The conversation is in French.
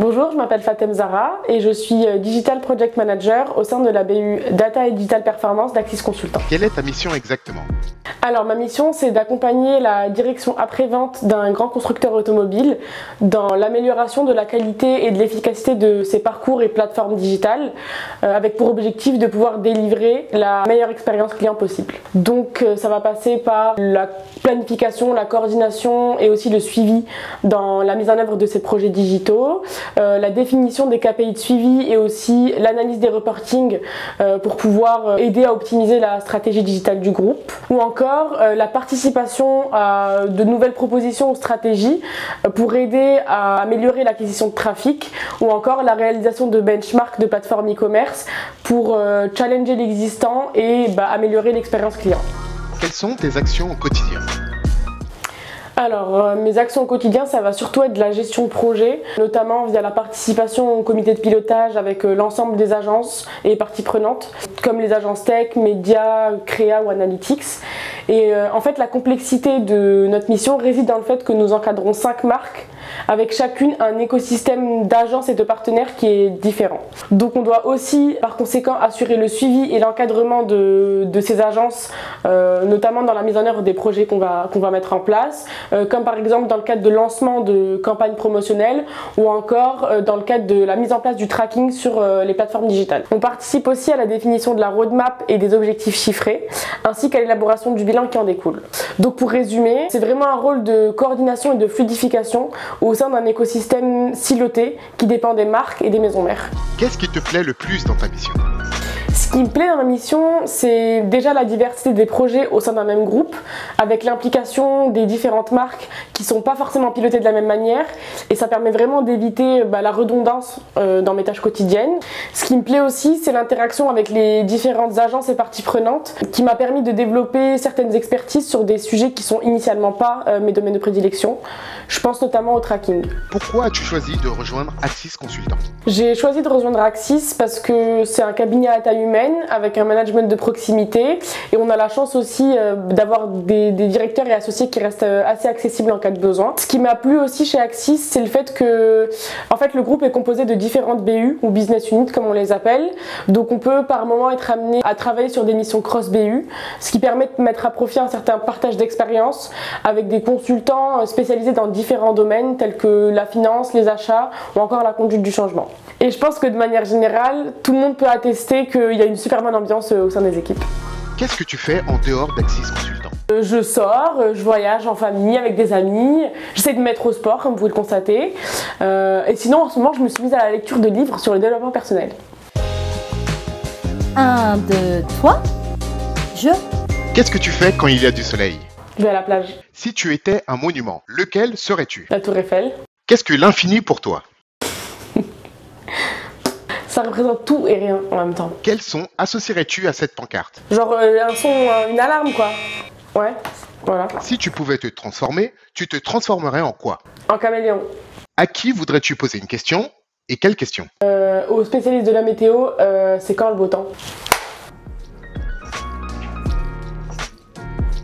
Bonjour, je m'appelle Fatem Zahra et je suis Digital Project Manager au sein de la BU Data et Digital Performance d'Axis Consultant. Quelle est ta mission exactement? Alors ma mission, c'est d'accompagner la direction après-vente d'un grand constructeur automobile dans l'amélioration de la qualité et de l'efficacité de ses parcours et plateformes digitales avec pour objectif de pouvoir délivrer la meilleure expérience client possible. Donc ça va passer par la planification, la coordination et aussi le suivi dans la mise en œuvre de ces projets digitaux, la définition des KPI de suivi et aussi l'analyse des reportings pour pouvoir aider à optimiser la stratégie digitale du groupe, ou encore la participation à de nouvelles propositions ou stratégies pour aider à améliorer l'acquisition de trafic, ou encore la réalisation de benchmarks de plateformes e-commerce pour challenger l'existant et améliorer l'expérience client. Quelles sont tes actions au quotidien? Alors, mes actions au quotidien, ça va surtout être de la gestion de projet, notamment via la participation au comité de pilotage avec l'ensemble des agences et parties prenantes, comme les agences tech, médias, créa ou analytics. Et en fait, la complexité de notre mission réside dans le fait que nous encadrons 5 marques, avec chacune un écosystème d'agences et de partenaires qui est différent. Donc on doit aussi par conséquent assurer le suivi et l'encadrement de ces agences, notamment dans la mise en œuvre des projets qu'on va mettre en place, comme par exemple dans le cadre de lancement de campagnes promotionnelles ou encore dans le cadre de la mise en place du tracking sur les plateformes digitales. On participe aussi à la définition de la roadmap et des objectifs chiffrés, ainsi qu'à l'élaboration du bilan qui en découle. Donc pour résumer, c'est vraiment un rôle de coordination et de fluidification au sein d'un écosystème siloté qui dépend des marques et des maisons mères. Qu'est-ce qui te plaît le plus dans ta mission? Ce qui me plaît dans ma mission, c'est déjà la diversité des projets au sein d'un même groupe, avec l'implication des différentes marques qui ne sont pas forcément pilotées de la même manière, et ça permet vraiment d'éviter la redondance dans mes tâches quotidiennes. Ce qui me plaît aussi, c'est l'interaction avec les différentes agences et parties prenantes, qui m'a permis de développer certaines expertises sur des sujets qui sont initialement pas mes domaines de prédilection. Je pense notamment au tracking. Pourquoi as-tu choisi de rejoindre Axis Consultant? J'ai choisi de rejoindre Axis parce que c'est un cabinet à taille humaine avec un management de proximité, et on a la chance aussi d'avoir des directeurs et associés qui restent assez accessibles en cas de besoin. Ce qui m'a plu aussi chez Axis, c'est le fait que le groupe est composé de différentes BU ou business units comme on les appelle, donc on peut par moment être amené à travailler sur des missions cross BU, ce qui permet de mettre à profit un certain partage d'expérience avec des consultants spécialisés dans différents domaines tels que la finance, les achats ou encore la conduite du changement. Et je pense que de manière générale, tout le monde peut attester qu'il y a une super bonne ambiance au sein des équipes. Qu'est-ce que tu fais en dehors d'Axis Consultant? Je sors, je voyage en famille, avec des amis, j'essaie de me mettre au sport comme vous pouvez le constater. Et sinon en ce moment je me suis mise à la lecture de livres sur le développement personnel. 1, 2, 3, je... Qu'est-ce que tu fais quand il y a du soleil? Je vais à la plage. Si tu étais un monument, lequel serais-tu? La Tour Eiffel. Qu'est-ce que l'infini pour toi? Ça représente tout et rien en même temps. Quel son associerais-tu à cette pancarte? Genre un son, une alarme quoi. Ouais, voilà. Si tu pouvais te transformer, tu te transformerais en quoi? En caméléon. À qui voudrais-tu poser une question et quelle question? Aux spécialistes de la météo, c'est quand le beau temps?